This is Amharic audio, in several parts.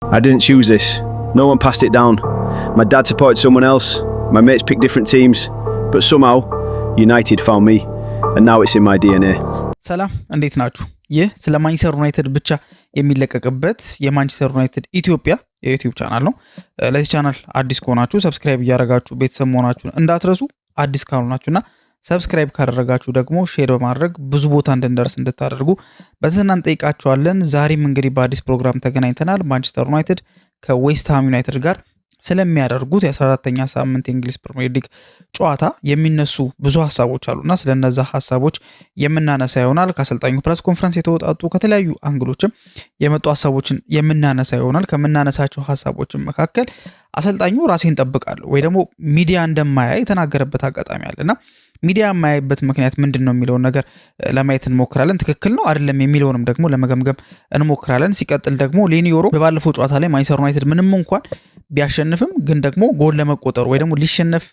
I didn't choose this. No one passed it down. My dad supported someone else. My mates picked different teams. But somehow, United found me. And now it's in my DNA. ሰላም እንዴት ናችሁ? ይህ ስለ ማንቸስተር ዩናይትድ ብቻ የሚለቀቅበት የማንቸስተር ዩናይትድ ኢትዮጵያ የዩቲዩብ ቻናል ነው። ለዚህ ቻናል አዲስ ከሆናችሁ ሰብስክራይብ እያደረጋችሁ ቤተሰብ መሆናችሁን እንዳትረሱ። አዲስ ካልሆናችሁና ሰብስክራይብ ካደረጋችሁ ደግሞ ሼር በማድረግ ብዙ ቦታ እንድንደርስ እንድታደርጉ በትህትና እንጠይቃችኋለን። ዛሬም እንግዲህ በአዲስ ፕሮግራም ተገናኝተናል። ማንቸስተር ዩናይትድ ከዌስትሃም ዩናይትድ ጋር ስለሚያደርጉት የ14ኛ ሳምንት የእንግሊዝ ፕሪሚየር ሊግ ጨዋታ የሚነሱ ብዙ ሀሳቦች አሉና ስለነዛ ሀሳቦች የምናነሳ ይሆናል። ከአሰልጣኙ ፕሬስ ኮንፈረንስ የተወጣጡ ከተለያዩ አንግሎችም የመጡ ሀሳቦችን የምናነሳ ይሆናል። ከምናነሳቸው ሀሳቦችን መካከል አሰልጣኙ ራሴን ጠብቃለሁ ወይ ደግሞ ሚዲያ እንደማያ የተናገረበት አጋጣሚ አለና ሚዲያ የማያይበት ምክንያት ምንድን ነው የሚለውን ነገር ለማየት እንሞክራለን። ትክክል ነው አይደለም የሚለውንም ደግሞ ለመገምገም እንሞክራለን። ሲቀጥል ደግሞ ሌኒ ዮሮ በባለፈው ጨዋታ ላይ ማንቸስተር ዩናይትድ ምንም እንኳን ቢያሸንፍም ግን ደግሞ ጎል ለመቆጠሩ ወይ ደግሞ ሊሸነፍ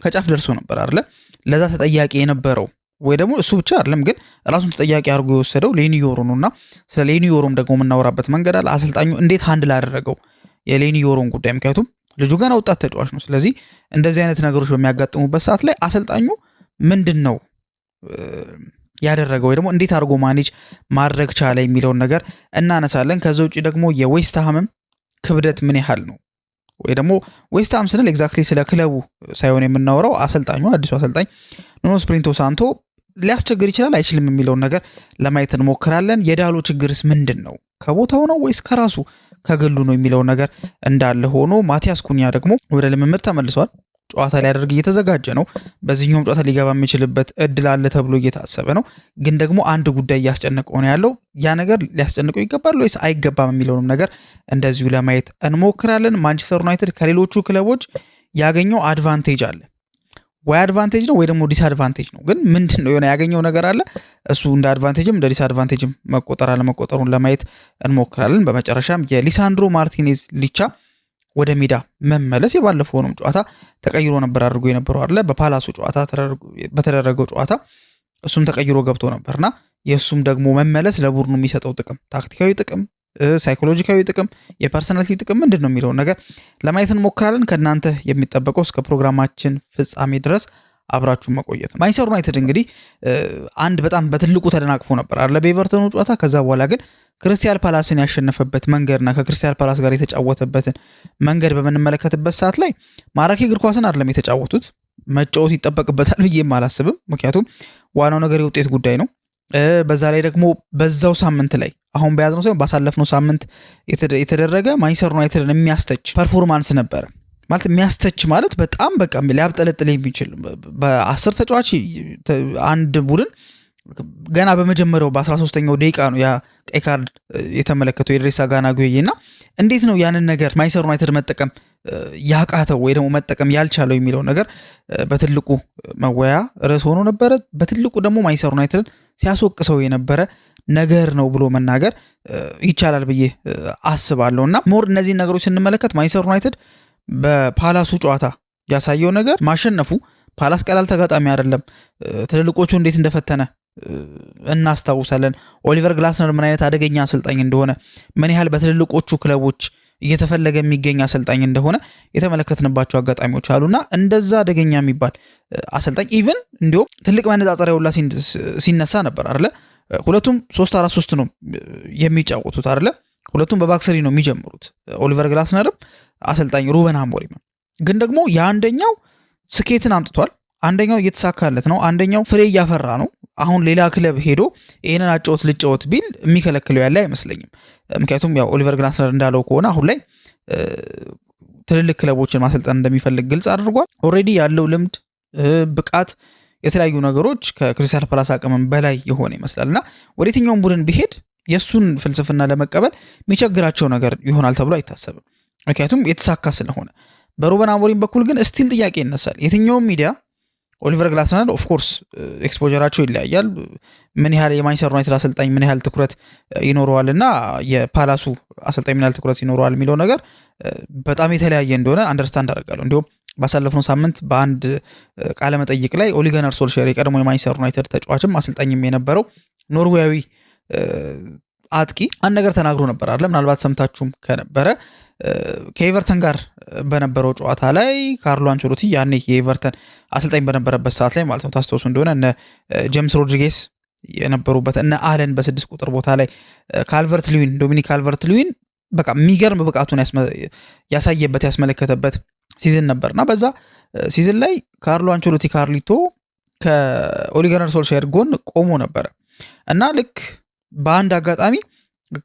ከጫፍ ደርሶ ነበር አይደለ? ለዛ ተጠያቂ የነበረው ወይ ደግሞ እሱ ብቻ አይደለም ግን ራሱን ተጠያቂ አድርጎ የወሰደው ሌኒ ዮሮ ነውና ስለ ሌኒ ዮሮም ደግሞ የምናወራበት መንገድ አለ። አሰልጣኙ እንዴት ሃንድል አደረገው የሌኒ ዮሮን ጉዳይ፣ ምክንያቱም ልጁ ገና ወጣት ተጫዋች ነው። ስለዚህ እንደዚህ አይነት ነገሮች በሚያጋጥሙበት ሰዓት ላይ አሰልጣኙ ምንድን ነው ያደረገው ወይ ደግሞ እንዴት አድርጎ ማኔጅ ማድረግ ቻለ የሚለውን ነገር እናነሳለን። ከዛ ውጭ ደግሞ የዌስትሃምም ክብደት ምን ያህል ነው ወይ ደግሞ ዌስትሃም ስንል ኤግዛክትሊ ስለ ክለቡ ሳይሆን የምናወራው አሰልጣኙ አዲሱ አሰልጣኝ ኑኖ ስፕሪንቶ ሳንቶ ሊያስቸግር ይችላል አይችልም የሚለውን ነገር ለማየት እንሞክራለን። የዳሎ ችግርስ ምንድን ነው? ከቦታው ነው ወይስ ከራሱ ከግሉ ነው የሚለው ነገር እንዳለ ሆኖ ማቲያስ ኩኛ ደግሞ ወደ ልምምድ ተመልሷል። ጨዋታ ሊያደርግ እየተዘጋጀ ነው። በዚህኛውም ጨዋታ ሊገባ የሚችልበት እድል አለ ተብሎ እየታሰበ ነው። ግን ደግሞ አንድ ጉዳይ እያስጨነቀው ነው ያለው። ያ ነገር ሊያስጨንቀው ይገባል ወይስ አይገባም የሚለውንም ነገር እንደዚሁ ለማየት እንሞክራለን። ማንቸስተር ዩናይትድ ከሌሎቹ ክለቦች ያገኘው አድቫንቴጅ አለ ወይ አድቫንቴጅ ነው ወይ ደግሞ ዲስአድቫንቴጅ ነው። ግን ምንድን ነው የሆነ ያገኘው ነገር አለ። እሱ እንደ አድቫንቴጅም እንደ ዲስአድቫንቴጅም መቆጠር አለመቆጠሩን ለማየት እንሞክራለን። በመጨረሻም የሊሳንድሮ ማርቲኔዝ ሊቻ ወደ ሜዳ መመለስ የባለፈውንም ጨዋታ ተቀይሮ ነበር አድርጎ የነበረው አይደለ? በፓላሱ ጨዋታ በተደረገው ጨዋታ እሱም ተቀይሮ ገብቶ ነበርና የእሱም ደግሞ መመለስ ለቡድኑ የሚሰጠው ጥቅም፣ ታክቲካዊ ጥቅም፣ ሳይኮሎጂካዊ ጥቅም፣ የፐርሰናሊቲ ጥቅም ምንድን ነው የሚለውን ነገር ለማየት እንሞክራለን። ከእናንተ የሚጠበቀው እስከ ፕሮግራማችን ፍጻሜ ድረስ አብራችሁን መቆየት ነው። ማንቸስተር ዩናይትድ እንግዲህ አንድ በጣም በትልቁ ተደናቅፎ ነበር አይደለ? በኤቨርተኑ ጨዋታ። ከዛ በኋላ ግን ክሪስታል ፓላስን ያሸነፈበት መንገድና ከክሪስታል ፓላስ ጋር የተጫወተበትን መንገድ በምንመለከትበት ሰዓት ላይ ማራኪ እግር ኳስን አይደለም የተጫወቱት። መጫወት ይጠበቅበታል ብዬም አላስብም። ምክንያቱም ዋናው ነገር የውጤት ጉዳይ ነው። በዛ ላይ ደግሞ በዛው ሳምንት ላይ አሁን በያዝነው ሳይሆን ባሳለፍነው ሳምንት የተደረገ ማንቸስተር ዩናይትድን የሚያስተች ፐርፎርማንስ ነበረ። ማለት የሚያስተች ማለት በጣም በቃ ሊያብጠለጥል የሚችል በ10 ተጫዋች አንድ ቡድን ገና በመጀመሪያው በ13ኛው ደቂቃ ነው ያ ቀይ ካርድ የተመለከተው የድሬሳ ጋና ጉዬ እና እንዴት ነው ያንን ነገር ማንቸስተር ዩናይትድ መጠቀም ያቃተው ወይ ደግሞ መጠቀም ያልቻለው የሚለው ነገር በትልቁ መወያ ርዕስ ሆኖ ነበረ። በትልቁ ደግሞ ማንቸስተር ዩናይትድን ሲያስወቅሰው የነበረ ነገር ነው ብሎ መናገር ይቻላል ብዬ አስባለሁ። እና ሞር እነዚህን ነገሮች ስንመለከት ማንቸስተር ዩናይትድ በፓላሱ ጨዋታ ያሳየው ነገር ማሸነፉ፣ ፓላስ ቀላል ተጋጣሚ አይደለም። ትልልቆቹ እንዴት እንደፈተነ እናስታውሳለን። ኦሊቨር ግላስነር ምን አይነት አደገኛ አሰልጣኝ እንደሆነ፣ ምን ያህል በትልልቆቹ ክለቦች እየተፈለገ የሚገኝ አሰልጣኝ እንደሆነ የተመለከትንባቸው አጋጣሚዎች አሉና እንደዛ አደገኛ የሚባል አሰልጣኝ ኢቭን እንዲሁም ትልቅ መነጻጸሪያ ሁላ ሲነሳ ነበር አይደለ? ሁለቱም 3-4-3 ነው የሚጫወቱት አይደለ? ሁለቱም በባክሰሪ ነው የሚጀምሩት። ኦሊቨር ግላስነርም አሰልጣኝ ሩበን አሞሪም። ግን ደግሞ የአንደኛው ስኬትን አምጥቷል፣ አንደኛው እየተሳካለት ነው፣ አንደኛው ፍሬ እያፈራ ነው። አሁን ሌላ ክለብ ሄዶ ይህንን አጫወት ልጫወት ቢል የሚከለክለው ያለ አይመስለኝም። ምክንያቱም ያው ኦሊቨር ግላስነር እንዳለው ከሆነ አሁን ላይ ትልልቅ ክለቦችን ማሰልጠን እንደሚፈልግ ግልጽ አድርጓል። ኦልሬዲ ያለው ልምድ፣ ብቃት፣ የተለያዩ ነገሮች ከክሪስታል ፓላስ አቅምም በላይ የሆነ ይመስላል እና ወደ የትኛውም ቡድን ቢሄድ የእሱን ፍልስፍና ለመቀበል የሚቸግራቸው ነገር ይሆናል ተብሎ አይታሰብም። ምክንያቱም የተሳካ ስለሆነ። በሩበን አሞሪም በኩል ግን ስቲል ጥያቄ ይነሳል። የትኛውም ሚዲያ ኦሊቨር ግላስነር ኦፍኮርስ ኤክስፖጀራቸው ይለያያል። ምን ያህል የማንቸስተር ዩናይትድ አሰልጣኝ ምን ያህል ትኩረት ይኖረዋል እና የፓላሱ አሰልጣኝ ምን ያህል ትኩረት ይኖረዋል የሚለው ነገር በጣም የተለያየ እንደሆነ አንደርስታንድ አደርጋለሁ። እንዲሁም ባሳለፍነው ሳምንት በአንድ ቃለ መጠይቅ ላይ ኦሊ ጉናር ሶልሻየር የቀድሞ የማንቸስተር ዩናይትድ ተጫዋችም አሰልጣኝም የነበረው ኖርዌያዊ አጥቂ አንድ ነገር ተናግሮ ነበር አይደል? ምናልባት ሰምታችሁም ከነበረ ከኤቨርተን ጋር በነበረው ጨዋታ ላይ ካርሎ አንቸሎቲ ያኔ የኤቨርተን አሰልጣኝ በነበረበት ሰዓት ላይ ማለት ነው ታስታውሱ እንደሆነ እነ ጄምስ ሮድሪጌስ የነበሩበት እነ አለን በ6 ቁጥር ቦታ ላይ ዶሚኒክ ካልቨርት ሉዊን በቃ የሚገርም ብቃቱን ያሳየበት ያስመለከተበት ሲዝን ነበርና በዛ ሲዝን ላይ ካርሎ አንቸሎቲ ካርሊቶ ከኦሊ ጉናር ሶልሻየር ጎን ቆሞ ነበረ እና ልክ በአንድ አጋጣሚ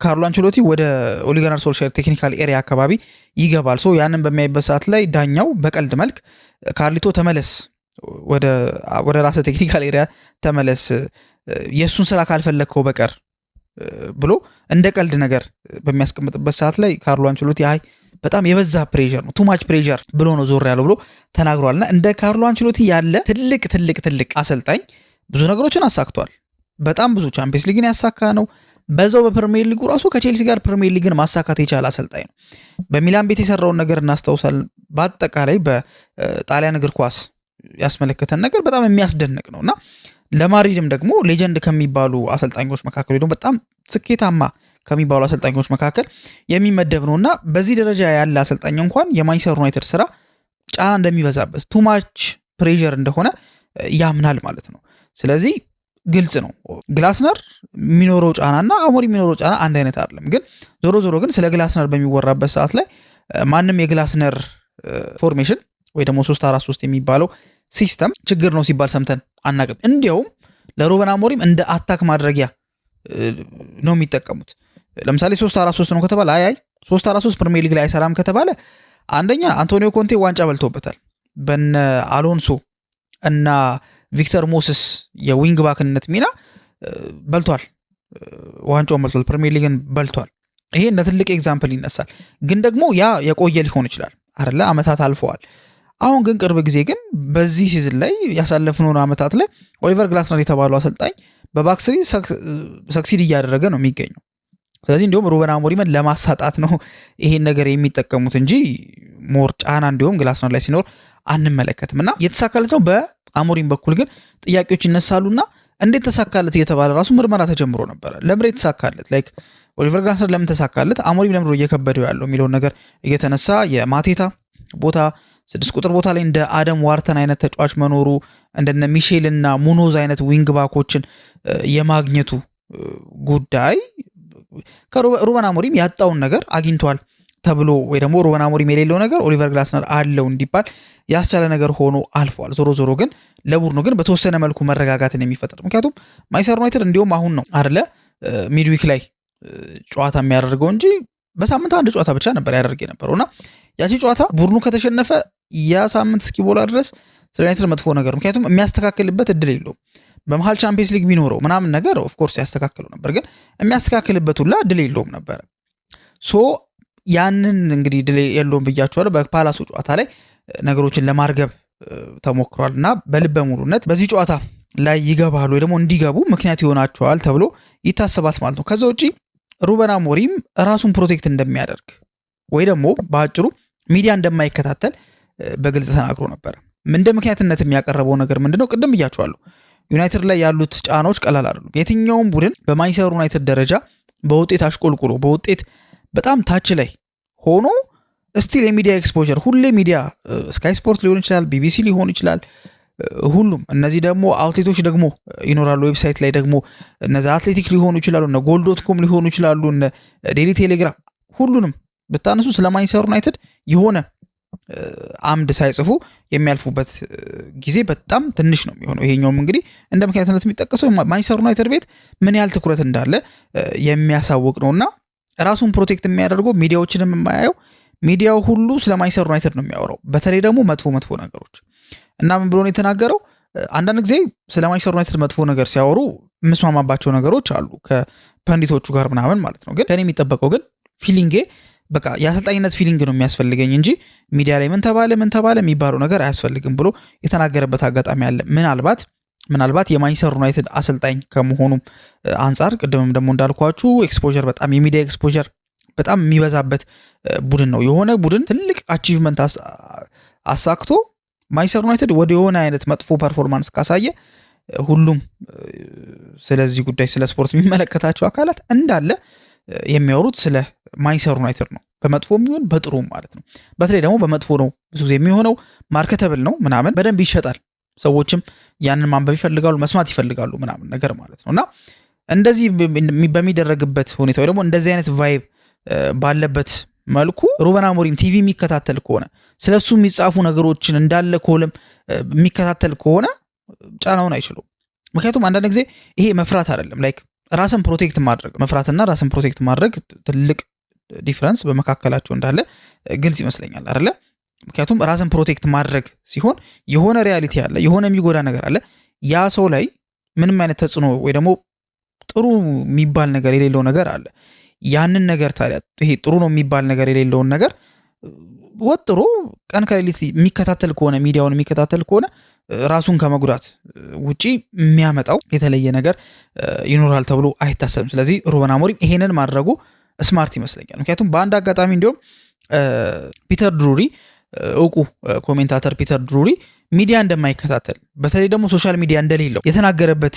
ካርሎ አንቸሎቲ ወደ ኦሊ ጉናር ሶልሻየር ቴክኒካል ኤሪያ አካባቢ ይገባል። ሶ ያንን በሚያይበት ሰዓት ላይ ዳኛው በቀልድ መልክ ካርሊቶ ተመለስ፣ ወደ ራስ ቴክኒካል ኤሪያ ተመለስ፣ የእሱን ስራ ካልፈለግከው በቀር ብሎ እንደ ቀልድ ነገር በሚያስቀምጥበት ሰዓት ላይ ካርሎ አንቸሎቲ አይ በጣም የበዛ ፕሬዠር ነው ቱማች ፕሬዠር ብሎ ነው ዞር ያለው ብሎ ተናግሯልና እንደ ካርሎ አንቸሎቲ ያለ ትልቅ አሰልጣኝ ብዙ ነገሮችን አሳክቷል። በጣም ብዙ ቻምፒየንስ ሊግን ያሳካ ነው። በዛው በፕሪሚየር ሊጉ ራሱ ከቼልሲ ጋር ፕሪሚየር ሊግን ማሳካት የቻለ አሰልጣኝ ነው። በሚላን ቤት የሰራውን ነገር እናስታውሳለን። በአጠቃላይ በጣሊያን እግር ኳስ ያስመለከተን ነገር በጣም የሚያስደንቅ ነውና ለማድሪድም ደግሞ ሌጀንድ ከሚባሉ አሰልጣኞች መካከል ደግሞ በጣም ስኬታማ ከሚባሉ አሰልጣኞች መካከል የሚመደብ ነውና በዚህ ደረጃ ያለ አሰልጣኝ እንኳን የማንቸስተር ዩናይትድ ስራ ጫና እንደሚበዛበት ቱማች ፕሬዠር እንደሆነ ያምናል ማለት ነው። ስለዚህ ግልጽ ነው ግላስነር የሚኖረው ጫናና አሞሪ የሚኖረው ጫና አንድ አይነት አይደለም። ግን ዞሮ ግን ስለ ግላስነር በሚወራበት ሰዓት ላይ ማንም የግላስነር ፎርሜሽን ወይ ደግሞ 3-4-3 የሚባለው ሲስተም ችግር ነው ሲባል ሰምተን አናቅም። እንዲያውም ለሩበን አሞሪም እንደ አታክ ማድረጊያ ነው የሚጠቀሙት። ለምሳሌ 3-4-3 ነው ከተባለ አይ 3-4-3 ፕሪሚየር ሊግ ላይ አይሰራም ከተባለ አንደኛ አንቶኒዮ ኮንቴ ዋንጫ በልቶበታል በነ አሎንሶ እና ቪክተር ሞስስ የዊንግ ባክነት ሚና በልቷል፣ ዋንጫውን በልቷል፣ ፕሪሚየር ሊግን በልቷል። ይሄ እንደ ትልቅ ኤግዛምፕል ይነሳል። ግን ደግሞ ያ የቆየ ሊሆን ይችላል አይደለ? አመታት አልፈዋል። አሁን ግን ቅርብ ጊዜ ግን በዚህ ሲዝን ላይ ያሳለፍነው አመታት ላይ ኦሊቨር ግላስነር የተባለው አሰልጣኝ በባክስሪ ሰክሲድ እያደረገ ነው የሚገኘው። ስለዚህ እንዲሁም ሩበን አሞሪምን ለማሳጣት ነው ይሄን ነገር የሚጠቀሙት እንጂ ሞር ጫና እንዲሁም ግላስነር ላይ ሲኖር አንመለከትም። እና የተሳካለት ነው። በአሞሪም በኩል ግን ጥያቄዎች ይነሳሉና እንዴት ተሳካለት እየተባለ ራሱ ምርመራ ተጀምሮ ነበረ። ለምን ተሳካለት? ላይክ ኦሊቨር ግላስነር ለምን ተሳካለት፣ አሞሪም ለምን እየከበደው ያለው የሚለውን ነገር እየተነሳ የማቴታ ቦታ 6 ቁጥር ቦታ ላይ እንደ አደም ዋርተን አይነት ተጫዋች መኖሩ እንደነ ሚሼል እና ሙኖዝ አይነት ዊንግ ባኮችን የማግኘቱ ጉዳይ ከሩበን አሞሪም ያጣውን ነገር አግኝቷል ተብሎ ወይ ደግሞ ሩበን አሞሪም የሌለው ነገር ኦሊቨር ግላስነር አለው እንዲባል ያስቻለ ነገር ሆኖ አልፏል። ዞሮ ግን ለቡድኑ ግን በተወሰነ መልኩ መረጋጋትን የሚፈጥር ምክንያቱም ማንቸስተር ዩናይትድ እንዲሁም አሁን ነው አይደለ ሚድዊክ ላይ ጨዋታ የሚያደርገው እንጂ በሳምንት አንድ ጨዋታ ብቻ ነበር ያደርግ የነበረውና ያቺ ጨዋታ ቡድኑ ከተሸነፈ ያ ሳምንት እስኪቦላ ድረስ ስለ ዩናይትድ መጥፎ ነገር ምክንያቱም የሚያስተካክልበት እድል የለውም። በመሃል ቻምፒየንስ ሊግ ቢኖረው ምናምን ነገር ኦፍ ኮርስ ያስተካክለው ነበር፣ ግን የሚያስተካክልበት ሁላ እድል የለውም ነበር። ሶ ያንን እንግዲህ እድል የለውም ብያቸዋለሁ። በፓላሱ ጨዋታ ላይ ነገሮችን ለማርገብ ተሞክሯል እና በልበ ሙሉነት በዚህ ጨዋታ ላይ ይገባሉ ወይ ደግሞ እንዲገቡ ምክንያት ይሆናቸዋል ተብሎ ይታሰባል ማለት ነው። ከዛ ውጪ ሩበን አሞሪም ራሱን ፕሮቴክት እንደሚያደርግ ወይ ደግሞ በአጭሩ ሚዲያ እንደማይከታተል በግልጽ ተናግሮ ነበር። እንደ ምክንያትነት የሚያቀርበው ነገር ምንድነው? ቅድም ብያቸዋለሁ። ዩናይትድ ላይ ያሉት ጫናዎች ቀላል አይደሉም። የትኛውም ቡድን በማንቸስተር ዩናይትድ ደረጃ በውጤት አሽቆልቁሎ በውጤት በጣም ታች ላይ ሆኖ ስቲል የሚዲያ ኤክስፖዠር ሁሌ ሚዲያ ስካይ ስፖርት ሊሆን ይችላል፣ ቢቢሲ ሊሆን ይችላል፣ ሁሉም እነዚህ ደግሞ አውትሌቶች ደግሞ ይኖራሉ። ዌብሳይት ላይ ደግሞ እነዚህ አትሌቲክ ሊሆኑ ይችላሉ፣ እነ ጎል.ኮም ሊሆኑ ይችላሉ፣ እነ ዴሊ ቴሌግራም ሁሉንም ብታነሱ ስለ ማንቸስተር ዩናይትድ የሆነ አምድ ሳይጽፉ የሚያልፉበት ጊዜ በጣም ትንሽ ነው የሚሆነው። ይሄኛውም እንግዲህ እንደ ምክንያትነት የሚጠቀሰው ማንቸስተር ዩናይትድ ቤት ምን ያህል ትኩረት እንዳለ የሚያሳውቅ ነውና ራሱን ፕሮቴክት የሚያደርገው ሚዲያዎችንም የማያየው ሚዲያው ሁሉ ስለ ማንቸስተር ዩናይትድ ነው የሚያወራው፣ በተለይ ደግሞ መጥፎ ነገሮች እና ምን ብሎ ነው የተናገረው? አንዳንድ ጊዜ ስለ ማንቸስተር ዩናይትድ መጥፎ ነገር ሲያወሩ የምስማማባቸው ነገሮች አሉ ከፐንዲቶቹ ጋር ምናምን ማለት ነው። ግን ከኔ የሚጠበቀው ግን ፊሊንጌ በቃ የአሰልጣኝነት ፊሊንግ ነው የሚያስፈልገኝ እንጂ ሚዲያ ላይ ምን ተባለ የሚባለው ነገር አያስፈልግም ብሎ የተናገረበት አጋጣሚ አለ። ምናልባት የማንቸስተር ዩናይትድ አሰልጣኝ ከመሆኑም አንጻር ቅድምም ደግሞ እንዳልኳችሁ ኤክስፖዠር በጣም የሚዲያ ኤክስፖዠር በጣም የሚበዛበት ቡድን ነው። የሆነ ቡድን ትልቅ አቺቭመንት አሳክቶ ማንቸስተር ዩናይትድ ወደ የሆነ አይነት መጥፎ ፐርፎርማንስ ካሳየ ሁሉም ስለዚህ ጉዳይ ስለ ስፖርት የሚመለከታቸው አካላት እንዳለ የሚያወሩት ስለ ማንቸስተር ዩናይትድ ነው፣ በመጥፎም ይሁን በጥሩም ማለት ነው። በተለይ ደግሞ በመጥፎ ነው ብዙ ጊዜ የሚሆነው፣ ማርኬተብል ነው ምናምን፣ በደንብ ይሸጣል፣ ሰዎችም ያንን ማንበብ ይፈልጋሉ፣ መስማት ይፈልጋሉ ምናምን ነገር ማለት ነው። እና እንደዚህ በሚደረግበት ሁኔታ ወይ ደግሞ እንደዚህ አይነት ቫይብ ባለበት መልኩ ሩበን አሞሪም ቲቪ የሚከታተል ከሆነ ስለሱ የሚጻፉ ነገሮችን እንዳለ ኮለም የሚከታተል ከሆነ ጫናውን አይችሉም። ምክንያቱም አንዳንድ ጊዜ ይሄ መፍራት አይደለም፣ ላይክ ራስን ፕሮቴክት ማድረግ፣ መፍራትና ራስን ፕሮቴክት ማድረግ ትልቅ ዲፍረንስ በመካከላቸው እንዳለ ግልጽ ይመስለኛል አይደለ? ምክንያቱም ራስን ፕሮቴክት ማድረግ ሲሆን የሆነ ሪያሊቲ አለ፣ የሆነ የሚጎዳ ነገር አለ። ያ ሰው ላይ ምንም አይነት ተጽዕኖ ወይ ደግሞ ጥሩ የሚባል ነገር የሌለው ነገር አለ። ያንን ነገር ታዲያ ይሄ ጥሩ ነው የሚባል ነገር የሌለውን ነገር ወጥሮ ቀን ከሌሊት የሚከታተል ከሆነ ሚዲያውን የሚከታተል ከሆነ ራሱን ከመጉዳት ውጪ የሚያመጣው የተለየ ነገር ይኖራል ተብሎ አይታሰብም። ስለዚህ ሩበን አሞሪም ይሄንን ማድረጉ ስማርት ይመስለኛል። ምክንያቱም በአንድ አጋጣሚ እንዲሁም ፒተር ድሩሪ እውቁ ኮሜንታተር ፒተር ድሩሪ ሚዲያ እንደማይከታተል በተለይ ደግሞ ሶሻል ሚዲያ እንደሌለው የተናገረበት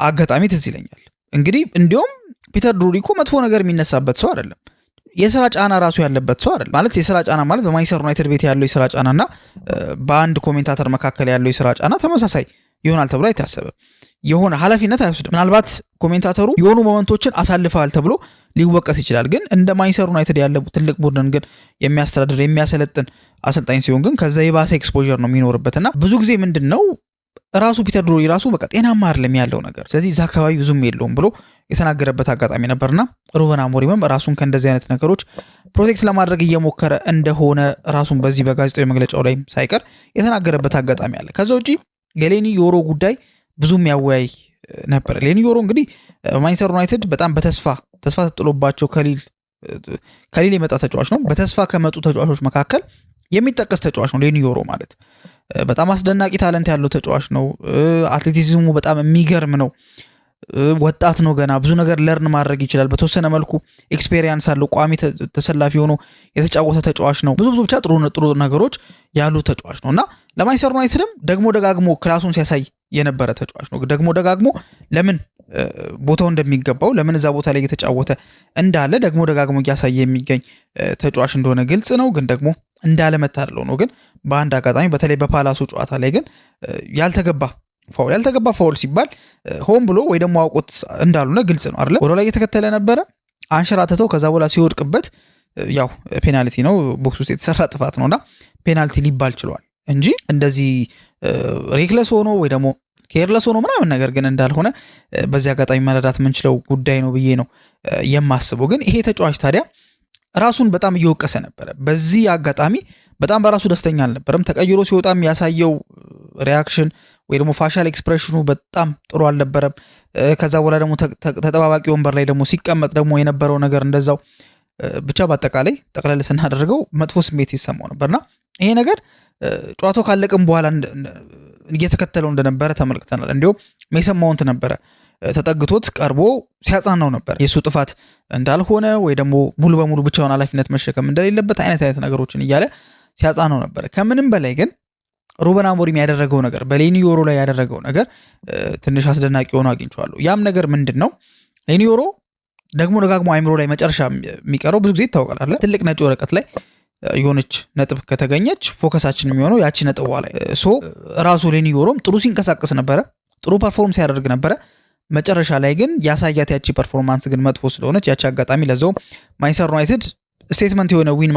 አጋጣሚ ትዝ ይለኛል። እንግዲህ እንዲሁም ፒተር ድሩሪ እኮ መጥፎ ነገር የሚነሳበት ሰው አይደለም፣ የስራ ጫና ራሱ ያለበት ሰው አይደለም። ማለት የስራ ጫና ማለት በማንቸስተር ዩናይትድ ቤት ያለው የስራ ጫናና በአንድ ኮሜንታተር መካከል ያለው የስራ ጫና ተመሳሳይ ይሆናል ተብሎ አይታሰብም። የሆነ ኃላፊነት አይወስድም። ምናልባት ኮሜንታተሩ የሆኑ ሞመንቶችን አሳልፈዋል ተብሎ ሊወቀስ ይችላል። ግን እንደ ማንቸስተር ዩናይትድ ያለ ትልቅ ቡድን ግን የሚያስተዳድር የሚያሰለጥን አሰልጣኝ ሲሆን ግን ከዛ የባሰ ኤክስፖዠር ነው የሚኖርበትና ብዙ ጊዜ ምንድን ነው ራሱ ፒተር ድሩሪ ራሱ በቃ ጤናማ አይደለም ያለው ነገር፣ ስለዚህ እዛ አካባቢ ብዙም የለውም ብሎ የተናገረበት አጋጣሚ ነበርና ሩበን አሞሪምም ራሱን ከእንደዚህ አይነት ነገሮች ፕሮቴክት ለማድረግ እየሞከረ እንደሆነ ራሱን በዚህ በጋዜጣዊ መግለጫው ላይ ሳይቀር የተናገረበት አጋጣሚ አለ። ከዛ ውጪ የሌኒ ዮሮ ጉዳይ ብዙም ያወያይ ነበር። ሌኒ ዮሮ እንግዲህ ማንቸስተር ዩናይትድ በጣም ተስፋ ተጥሎባቸው ከሊል የመጣ ተጫዋች ነው። በተስፋ ከመጡ ተጫዋቾች መካከል የሚጠቀስ ተጫዋች ነው ሌኒ ዮሮ ማለት። በጣም አስደናቂ ታለንት ያለው ተጫዋች ነው። አትሌቲዝሙ በጣም የሚገርም ነው። ወጣት ነው፣ ገና ብዙ ነገር ለርን ማድረግ ይችላል። በተወሰነ መልኩ ኤክስፔሪየንስ አለው። ቋሚ ተሰላፊ ሆኖ የተጫወተ ተጫዋች ነው። ብዙ ብቻ ጥሩ ነገሮች ያሉ ተጫዋች ነው እና ለማንቸስተር ዩናይትድም ደግሞ ደጋግሞ ክላሱን ሲያሳይ የነበረ ተጫዋች ነው። ደግሞ ደጋግሞ ለምን ቦታው እንደሚገባው ለምን እዛ ቦታ ላይ እየተጫወተ እንዳለ ደግሞ ደጋግሞ እያሳየ የሚገኝ ተጫዋች እንደሆነ ግልጽ ነው። ግን ደግሞ እንዳለመታደለው ነው። ግን በአንድ አጋጣሚ በተለይ በፓላሱ ጨዋታ ላይ ግን ያልተገባ ፋውል ሲባል ሆን ብሎ ወይ ደግሞ አውቆት እንዳልሆነ ግልጽ ነው አይደለ? ወደ ላይ እየተከተለ ነበረ፣ አንሸራተተው፣ ከዛ በኋላ ሲወድቅበት ያው ፔናልቲ ነው፣ ቦክስ ውስጥ የተሰራ ጥፋት ነውና ፔናልቲ ሊባል ችሏል እንጂ እንደዚህ ሬክለስ ሆኖ ወይ ደግሞ ኬርለስ ሆኖ ምናምን ነገር ግን እንዳልሆነ በዚህ አጋጣሚ መረዳት የምንችለው ጉዳይ ነው ብዬ ነው የማስበው። ግን ይሄ ተጫዋች ታዲያ ራሱን በጣም እየወቀሰ ነበረ። በዚህ አጋጣሚ በጣም በራሱ ደስተኛ አልነበረም። ተቀይሮ ሲወጣም ያሳየው ሪያክሽን ወይ ደግሞ ፋሻል ኤክስፕሬሽኑ በጣም ጥሩ አልነበረም። ከዛ በኋላ ደግሞ ተጠባባቂ ወንበር ላይ ደግሞ ሲቀመጥ ደግሞ የነበረው ነገር እንደዛው ብቻ በአጠቃላይ ጠቅለል ስናደርገው መጥፎ ስሜት ይሰማው ነበርና ይሄ ነገር ጨዋታው ካለቅም በኋላ እየተከተለው እንደነበረ ተመልክተናል። እንዲሁም ሜሰን ማውንት ነበረ ተጠግቶት ቀርቦ ሲያጽናናው ነበር የሱ ጥፋት እንዳልሆነ ወይ ደግሞ ሙሉ በሙሉ ብቻውን ኃላፊነት መሸከም እንደሌለበት አይነት ነገሮችን እያለ ሲያጽናናው ነበር። ከምንም በላይ ግን ሩበን አሞሪም ያደረገው ነገር በሌኒ ዮሮ ላይ ያደረገው ነገር ትንሽ አስደናቂ ሆኖ አግኝቼዋለሁ። ያም ነገር ምንድን ነው? ሌኒ ዮሮ ደግሞ ደጋግሞ አይምሮ ላይ መጨረሻ የሚቀረው ብዙ ጊዜ ይታወቃል አይደል? ትልቅ ነጭ ወረቀት ላይ የሆነች ነጥብ ከተገኘች ፎከሳችን የሚሆነው ያቺ ነጥቧ ላይ ራሱ ሌኒ ዮሮም ጥሩ ሲንቀሳቀስ ነበረ፣ ጥሩ ፐርፎርም ሲያደርግ ነበረ። መጨረሻ ላይ ግን ያሳያት ያቺ ፐርፎርማንስ ግን መጥፎ ስለሆነች ያቺ አጋጣሚ ለዛው ማንቸስተር ዩናይትድ ስቴትመንት የሆነ ዊን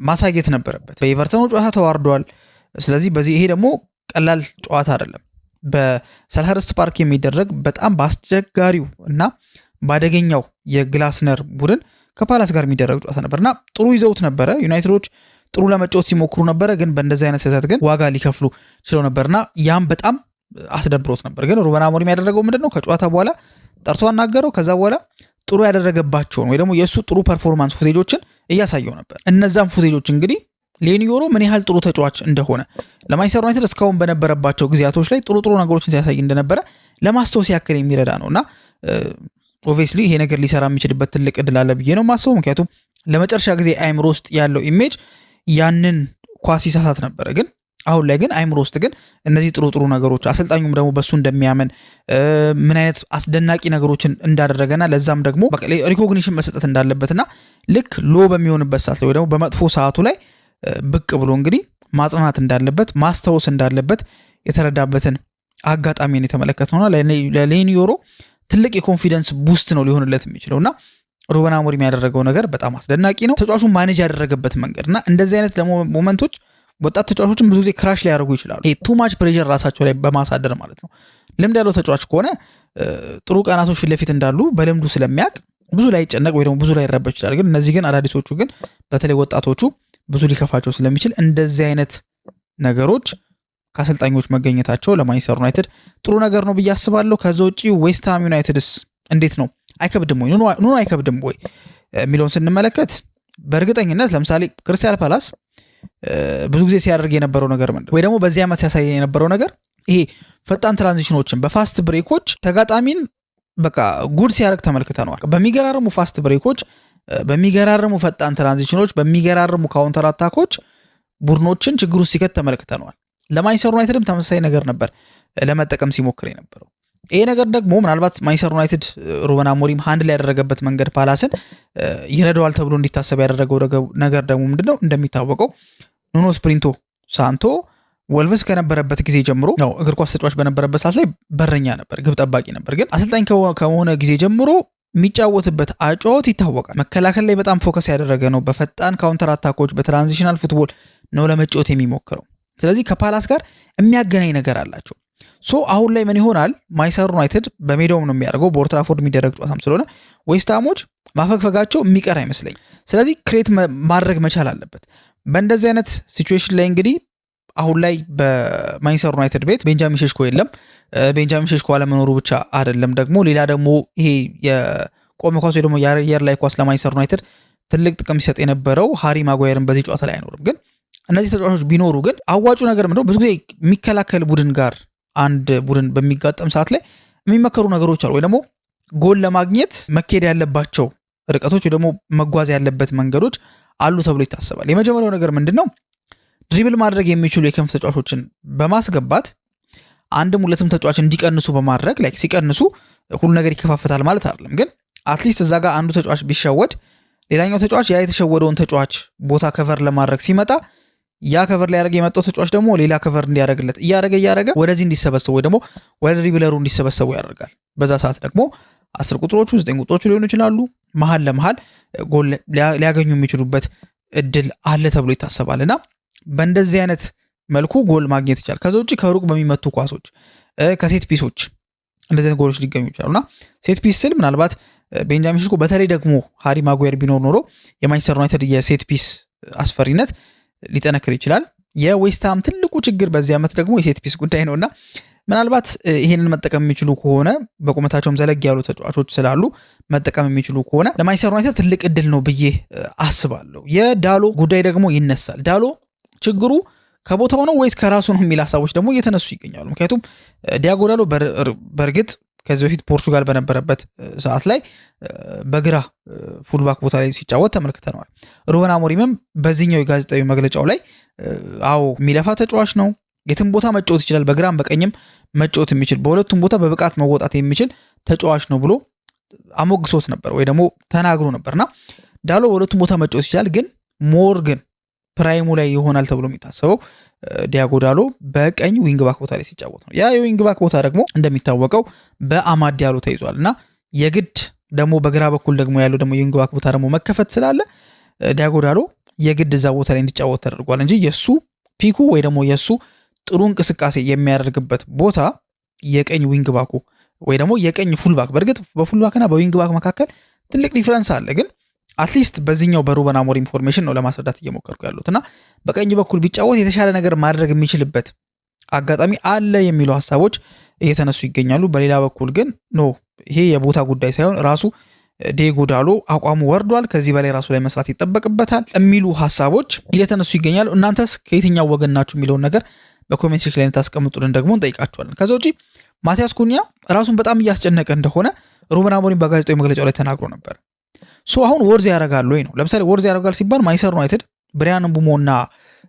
ማሳየት ነበረበት። በኤቨርተኑ ጨዋታ ተዋርዷል። ስለዚህ በዚህ ይሄ ደግሞ ቀላል ጨዋታ አይደለም። በሰልኸርስት ፓርክ የሚደረግ በጣም በአስቸጋሪው እና በአደገኛው የግላስነር ቡድን ከፓላስ ጋር የሚደረግ ጨዋታ ነበርና ጥሩ ይዘውት ነበረ። ዩናይትዶች ጥሩ ለመጫወት ሲሞክሩ ነበረ፣ ግን በእንደዚህ አይነት ስህተት ግን ዋጋ ሊከፍሉ ችለው ነበርና ያም በጣም አስደብሮት ነበር። ግን ሩበን አሞሪም ያደረገው ምንድነው? ከጨዋታ በኋላ ጠርቶ አናገረው። ከዛ በኋላ ጥሩ ያደረገባቸውን ወይ ደግሞ የእሱ ጥሩ ፐርፎርማንስ ፉቴጆችን እያሳየው ነበር። እነዛም ፉቴጆች እንግዲህ ሌኒ ዮሮ ምን ያህል ጥሩ ተጫዋች እንደሆነ ለማንቸስተር ዩናይትድ እስካሁን በነበረባቸው ጊዜያቶች ላይ ጥሩ ነገሮችን ሲያሳይ እንደነበረ ለማስታወስ ያክል የሚረዳ ነውና ኦብቪየስሊ ይሄ ነገር ሊሰራ የሚችልበት ትልቅ እድል አለ ብዬ ነው የማስበው። ምክንያቱም ለመጨረሻ ጊዜ አይምሮ ውስጥ ያለው ኢሜጅ ያንን ኳስ ሲሳሳት ነበረ። ግን አሁን ላይ ግን አይምሮ ውስጥ ግን እነዚህ ጥሩ ነገሮች አሰልጣኙም ደግሞ በሱ እንደሚያምን ምን አይነት አስደናቂ ነገሮችን እንዳደረገና ለዛም ደግሞ ሪኮግኒሽን መሰጠት እንዳለበትና ልክ ሎ በሚሆንበት ሰዓት ላይ ወይ ደግሞ በመጥፎ ሰዓቱ ላይ ብቅ ብሎ እንግዲህ ማጽናናት እንዳለበት ማስታወስ እንዳለበት የተረዳበትን አጋጣሚን የተመለከተውና ለሌኒዮሮ ትልቅ የኮንፊደንስ ቡስት ነው ሊሆንለት የሚችለውና ሩበን አሞሪም ያደረገው ነገር በጣም አስደናቂ ነው። ተጫዋቹን ማኔጅ ያደረገበት መንገድና እንደዚህ አይነት ሞመንቶች ወጣት ተጫዋቾችን ብዙ ጊዜ ክራሽ ሊያደርጉ ይችላሉ። ቱ ማች ፕሬሸር ራሳቸው ላይ በማሳደር ማለት ነው። ልምድ ያለው ተጫዋች ከሆነ ጥሩ ቀናቶች ፊት ለፊት እንዳሉ በልምዱ ስለሚያውቅ ብዙ ላይ ይጨነቅ ወይ ደግሞ ብዙ ላይ ይረበች ይችላል። ግን እነዚህ ግን አዳዲሶቹ ግን በተለይ ወጣቶቹ ብዙ ሊከፋቸው ስለሚችል እንደዚህ አይነት ነገሮች ከአሰልጣኞች መገኘታቸው ለማንቸስተር ዩናይትድ ጥሩ ነገር ነው ብዬ አስባለሁ። ከዛ ውጪ ዌስትሃም ዩናይትድስ እንዴት ነው? አይከብድም ወይ ኑኑ አይከብድም ወይ የሚለውን ስንመለከት በእርግጠኝነት ለምሳሌ ክሪስታል ፓላስ ብዙ ጊዜ ሲያደርግ የነበረው ነገር ምንድን ወይ ደግሞ በዚህ ዓመት ሲያሳይ የነበረው ነገር ይሄ ፈጣን ትራንዚሽኖችን በፋስት ብሬኮች ተጋጣሚን በቃ ጉድ ሲያደርግ ተመልክተነዋል። በሚገራርሙ ፋስት ብሬኮች፣ በሚገራርሙ ፈጣን ትራንዚሽኖች፣ በሚገራርሙ ካውንተር አታኮች ቡድኖችን ችግር ውስጥ ሲከት ተመልክተነዋል። ለማንቸስተር ዩናይትድም ተመሳሳይ ነገር ነበር ለመጠቀም ሲሞክር የነበረው። ይሄ ነገር ደግሞ ምናልባት ማንቸስተር ዩናይትድ ሩበን አሞሪም ሃንድል ያደረገበት መንገድ ፓላስን ይረዳዋል ተብሎ እንዲታሰብ ያደረገው ነገር ደግሞ ምንድነው? እንደሚታወቀው ኑኖ ስፕሪንቶ ሳንቶ ወልቭስ ከነበረበት ጊዜ ጀምሮ ነው እግር ኳስ ተጫዋች በነበረበት ሰዓት ላይ በረኛ ነበር፣ ግብ ጠባቂ ነበር። ግን አሰልጣኝ ከሆነ ጊዜ ጀምሮ የሚጫወትበት አጫወት ይታወቃል። መከላከል ላይ በጣም ፎከስ ያደረገ ነው። በፈጣን ካውንተር አታኮች፣ በትራንዚሽናል ፉትቦል ነው ለመጫወት የሚሞክረው። ስለዚህ ከፓላስ ጋር የሚያገናኝ ነገር አላቸው። አሁን ላይ ምን ይሆናል? ማንቸስተር ዩናይትድ በሜዳውም ነው የሚያደርገው፣ በኦልድ ትራፎርድ የሚደረግ ጨዋታም ስለሆነ ዌስትሃሞች ማፈግፈጋቸው የሚቀር አይመስለኝ። ስለዚህ ክሬት ማድረግ መቻል አለበት። በእንደዚህ አይነት ሲቹዌሽን ላይ እንግዲህ አሁን ላይ በማንቸስተር ዩናይትድ ቤት ቤንጃሚን ሼሽኮ የለም። ቤንጃሚን ሼሽኮ አለመኖሩ ብቻ አይደለም ደግሞ ሌላ ደግሞ ይሄ የቆመ ኳስ ወይ ደግሞ የአየር ላይ ኳስ ለማንቸስተር ዩናይትድ ትልቅ ጥቅም ሲሰጥ የነበረው ሃሪ ማጓየርን በዚህ ጨዋታ ላይ አይኖርም። ግን እነዚህ ተጫዋቾች ቢኖሩ ግን አዋጩ ነገር ምንድነው? ብዙ ጊዜ የሚከላከል ቡድን ጋር አንድ ቡድን በሚጋጠም ሰዓት ላይ የሚመከሩ ነገሮች አሉ። ወይ ደግሞ ጎል ለማግኘት መካሄድ ያለባቸው ርቀቶች ወይ ደግሞ መጓዝ ያለበት መንገዶች አሉ ተብሎ ይታሰባል። የመጀመሪያው ነገር ምንድነው? ድሪብል ማድረግ የሚችሉ የክንፍ ተጫዋቾችን በማስገባት አንድም ሁለትም ተጫዋች እንዲቀንሱ በማድረግ ላይ ሲቀንሱ ሁሉ ነገር ይከፋፈታል ማለት አይደለም። ግን አትሊስት እዛ ጋር አንዱ ተጫዋች ቢሸወድ ሌላኛው ተጫዋች ያ የተሸወደውን ተጫዋች ቦታ ከቨር ለማድረግ ሲመጣ ያ ከቨር ላይ ያደረገ የመጣው ተጫዋች ደግሞ ሌላ ከቨር እንዲያደርግለት እያደረገ ወደዚህ እንዲሰበሰቡ ወይ ደግሞ ወደ ድሪብለሩ እንዲሰበሰቡ ያደርጋል። በዛ ሰዓት ደግሞ 10 ቁጥሮቹ 9 ቁጥሮቹ ሊሆኑ ይችላሉ። መሀል ለመሀል ጎል ሊያገኙ የሚችሉበት እድል አለ ተብሎ ይታሰባልና በእንደዚህ አይነት መልኩ ጎል ማግኘት ይቻላል። ከዛ ውጭ ከሩቅ በሚመቱ ኳሶች፣ ከሴት ፒሶች እንደዚህ አይነት ጎሎች ሊገኙ ይችላሉና ሴት ፒስ ስል ምናልባት ቤንጃሚን ሼሽኮ በተለይ ደግሞ ሃሪ ማጓየር ቢኖር ኖሮ የማንቸስተር ዩናይትድ የሴት ፒስ አስፈሪነት ሊጠነክር ይችላል። የዌስትሃም ትልቁ ችግር በዚህ ዓመት ደግሞ የሴት ፒስ ጉዳይ ነውና ምናልባት ይሄንን መጠቀም የሚችሉ ከሆነ በቁመታቸውም ዘለግ ያሉ ተጫዋቾች ስላሉ መጠቀም የሚችሉ ከሆነ ለማንቸስተር ዩናይትድ ትልቅ እድል ነው ብዬ አስባለሁ። የዳሎ ጉዳይ ደግሞ ይነሳል። ዳሎ ችግሩ ከቦታው ነው ወይስ ከራሱ ነው የሚል ሀሳቦች ደግሞ እየተነሱ ይገኛሉ። ምክንያቱም ዲያጎ ዳሎ በእርግጥ ከዚህ በፊት ፖርቹጋል በነበረበት ሰዓት ላይ በግራ ፉልባክ ቦታ ላይ ሲጫወት ተመልክተነዋል። ሩበን አሞሪምም በዚህኛው የጋዜጣዊ መግለጫው ላይ አዎ የሚለፋ ተጫዋች ነው፣ የትም ቦታ መጫወት ይችላል፣ በግራም በቀኝም መጫወት የሚችል በሁለቱም ቦታ በብቃት መወጣት የሚችል ተጫዋች ነው ብሎ አሞግሶት ነበር ወይ ደግሞ ተናግሮ ነበርና ዳሎ በሁለቱም ቦታ መጫወት ይችላል፣ ግን ሞር ግን ፕራይሙ ላይ ይሆናል ተብሎ የሚታሰበው ዲያጎ ዳሎ በቀኝ ዊንግ ባክ ቦታ ላይ ሲጫወት ነው። ያ የዊንግ ባክ ቦታ ደግሞ እንደሚታወቀው በአማድ ዲያሎ ተይዟል እና የግድ ደግሞ በግራ በኩል ደግሞ ያለው ደግሞ የዊንግ ባክ ቦታ ደግሞ መከፈት ስላለ ዲያጎ ዳሎ የግድ እዛ ቦታ ላይ እንዲጫወት ተደርጓል እንጂ የሱ ፒኩ ወይ ደግሞ የሱ ጥሩ እንቅስቃሴ የሚያደርግበት ቦታ የቀኝ ዊንግ ባኩ ወይ ደግሞ የቀኝ ፉልባክ። በእርግጥ በፉልባክና በዊንግ ባክ መካከል ትልቅ ዲፍረንስ አለ፣ ግን አትሊስት በዚህኛው በሩበን አሞሪም ፎርሜሽን ነው ለማስረዳት እየሞከርኩ ያሉት እና በቀኝ በኩል ቢጫወት የተሻለ ነገር ማድረግ የሚችልበት አጋጣሚ አለ የሚሉ ሀሳቦች እየተነሱ ይገኛሉ። በሌላ በኩል ግን ኖ ይሄ የቦታ ጉዳይ ሳይሆን ራሱ ዲያጎ ዳሎ አቋሙ ወርዷል፣ ከዚህ በላይ ራሱ ላይ መስራት ይጠበቅበታል የሚሉ ሀሳቦች እየተነሱ ይገኛሉ። እናንተስ ከየትኛው ወገን ናችሁ የሚለውን ነገር በኮሜንት ሴክሽን ላይ ታስቀምጡልን፣ ደግሞ እንጠይቃችኋለን። ከዛ ውጪ ማቲያስ ኩኒያ ራሱን በጣም እያስጨነቀ እንደሆነ ሩበን አሞሪም በጋዜጣዊ መግለጫው ላይ ተናግሮ ነበር። አሁን ወርዝ ያደርጋል ወይ ነው። ለምሳሌ ወርዝ ያደርጋል ሲባል ማንቸስተር ዩናይትድ ብሪያን ምቡሞና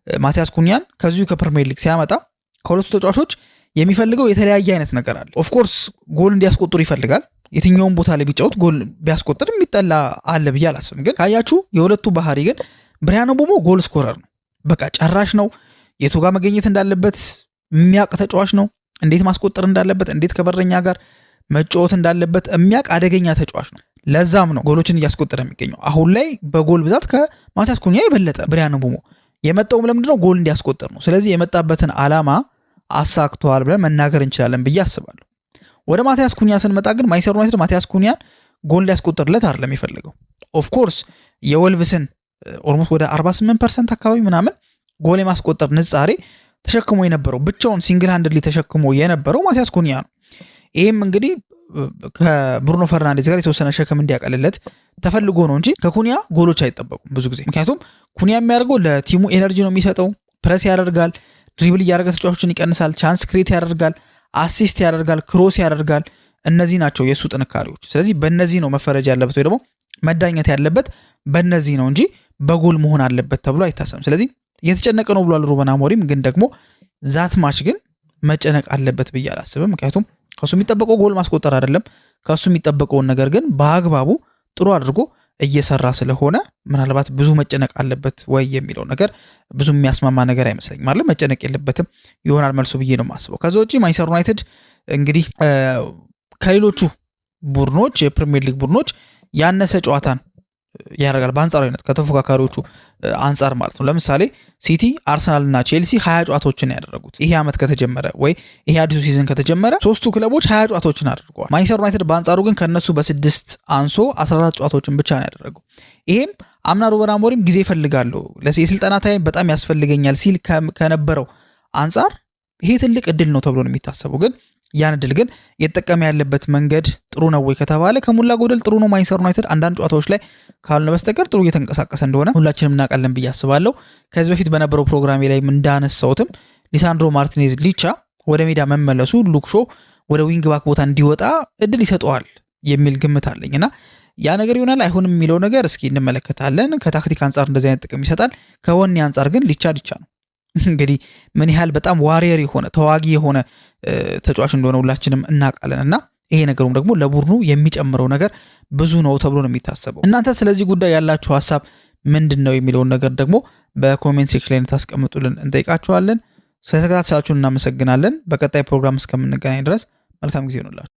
ማቲያስ ኩኛን ከዚሁ ከፕሪሚየር ሊግ ሲያመጣ ከሁለቱ ተጫዋቾች የሚፈልገው የተለያየ አይነት ነገር አለ። ኦፍ ኮርስ ጎል እንዲያስቆጥሩ ይፈልጋል። የትኛውም ቦታ ላይ ቢጫወት ጎል ቢያስቆጥር የሚጠላ አለ ብዬ አላስብም። ግን ካያችሁ የሁለቱ ባህሪ ግን ብሪያን ምቡሞ ጎል ስኮረር ነው። በቃ ጨራሽ ነው። የቱ ጋር መገኘት እንዳለበት የሚያውቅ ተጫዋች ነው። እንዴት ማስቆጠር እንዳለበት፣ እንዴት ከበረኛ ጋር መጫወት እንዳለበት የሚያውቅ አደገኛ ተጫዋች ነው። ለዛም ነው ጎሎችን እያስቆጠረ የሚገኘው። አሁን ላይ በጎል ብዛት ከማቲያስ ኩኛ የበለጠ ብሪያን ምቡሞ የመጣውም ለምንድነው? ጎል እንዲያስቆጥር ነው። ስለዚህ የመጣበትን ዓላማ አሳክቷል ብለን መናገር እንችላለን ብዬ አስባለሁ። ወደ ማቲያስ ኩኛ ስንመጣ ግን ማንቸስተር ዩናይትድ ማቲያስ ኩኛን ጎል ሊያስቆጥርለት አይደለም የሚፈልገው። ኦፍ ኮርስ የወልቭስን ኦልሞስት ወደ 48% አካባቢ ምናምን ጎል የማስቆጠር ንጻሬ ተሸክሞ የነበረው ብቻውን ሲንግል ሃንድሊ ተሸክሞ የነበረው ማቲያስ ኩኛ ነው። ይህም እንግዲህ ከብሩኖ ፈርናንዴዝ ጋር የተወሰነ ሸክም እንዲያቀልለት ተፈልጎ ነው እንጂ ከኩኛ ጎሎች አይጠበቁም ብዙ ጊዜ። ምክንያቱም ኩኛ የሚያደርገው ለቲሙ ኤነርጂ ነው የሚሰጠው። ፕረስ ያደርጋል፣ ድሪብል እያደረገ ተጫዋቾችን ይቀንሳል፣ ቻንስ ክሬት ያደርጋል፣ አሲስት ያደርጋል፣ ክሮስ ያደርጋል። እነዚህ ናቸው የእሱ ጥንካሬዎች። ስለዚህ በእነዚህ ነው መፈረጅ ያለበት ወይ ደግሞ መዳኘት ያለበት በእነዚህ ነው እንጂ በጎል መሆን አለበት ተብሎ አይታሰብም። ስለዚህ እየተጨነቀ ነው ብሏል ሩበን አሞሪም። ግን ደግሞ ዛት ማች ግን መጨነቅ አለበት ብዬ አላስብም። ምክንያቱም ከሱ የሚጠበቀው ጎል ማስቆጠር አይደለም። ከሱ የሚጠበቀውን ነገር ግን በአግባቡ ጥሩ አድርጎ እየሰራ ስለሆነ ምናልባት ብዙ መጨነቅ አለበት ወይ የሚለው ነገር ብዙ የሚያስማማ ነገር አይመስለኝም። ማለት መጨነቅ የለበትም ይሆናል መልሱ ብዬ ነው የማስበው። ከዛ ውጪ ማንቸስተር ዩናይትድ እንግዲህ ከሌሎቹ ቡድኖች የፕሪሚየር ሊግ ቡድኖች ያነሰ ጨዋታን ያደርጋል በአንጻራዊነት ከተፎካካሪዎቹ አንጻር ማለት ነው። ለምሳሌ ሲቲ፣ አርሰናል እና ቼልሲ 20 ጨዋታዎችን ያደረጉት ይሄ ዓመት ከተጀመረ ወይ ይሄ አዲሱ ሲዝን ከተጀመረ ሶስቱ ክለቦች 20 ጨዋታዎችን አድርገዋል። ማንቸስተር ዩናይትድ በአንጻሩ ግን ከነሱ በ6 አንሶ 14 ጨዋታዎችን ብቻ ነው ያደረገው። ይሄም አምና ሩበን አሞሪም ጊዜ ይፈልጋለሁ የስልጠና ታይም በጣም ያስፈልገኛል ሲል ከነበረው አንጻር ይሄ ትልቅ እድል ነው ተብሎ ነው የሚታሰበው። ግን ያን እድል ግን እየተጠቀመ ያለበት መንገድ ጥሩ ነው ወይ ከተባለ ከሙላ ጎደል ጥሩ ነው። ማንቸስተር ዩናይትድ አንዳንድ ጨዋታዎች ላይ ካልሆነ በስተቀር ጥሩ እየተንቀሳቀሰ እንደሆነ ሁላችንም እናውቃለን ብዬ አስባለሁ። ከዚህ በፊት በነበረው ፕሮግራሜ ላይ እንዳነሳሁትም ሊሳንድሮ ማርቲኔዝ ሊቻ ወደ ሜዳ መመለሱ ሉክ ሾው ወደ ዊንግ ባክ ቦታ እንዲወጣ እድል ይሰጠዋል የሚል ግምት አለኝ እና ያ ነገር ይሆናል አይሆንም የሚለው ነገር እስኪ እንመለከታለን። ከታክቲክ አንጻር እንደዚህ አይነት ጥቅም ይሰጣል። ከወኔ አንጻር ግን ሊቻ ነው። እንግዲህ ምን ያህል በጣም ዋሪየር የሆነ ተዋጊ የሆነ ተጫዋች እንደሆነ ሁላችንም እናውቃለን እና ይሄ ነገሩም ደግሞ ለቡድኑ የሚጨምረው ነገር ብዙ ነው ተብሎ ነው የሚታሰበው። እናንተ ስለዚህ ጉዳይ ያላችሁ ሀሳብ ምንድን ነው የሚለውን ነገር ደግሞ በኮሜንት ሴክሽን ላይ ታስቀምጡልን እንጠይቃችኋለን። ስለተከታተላችሁን እናመሰግናለን። በቀጣይ ፕሮግራም እስከምንገናኝ ድረስ መልካም ጊዜ ይሁንላችሁ።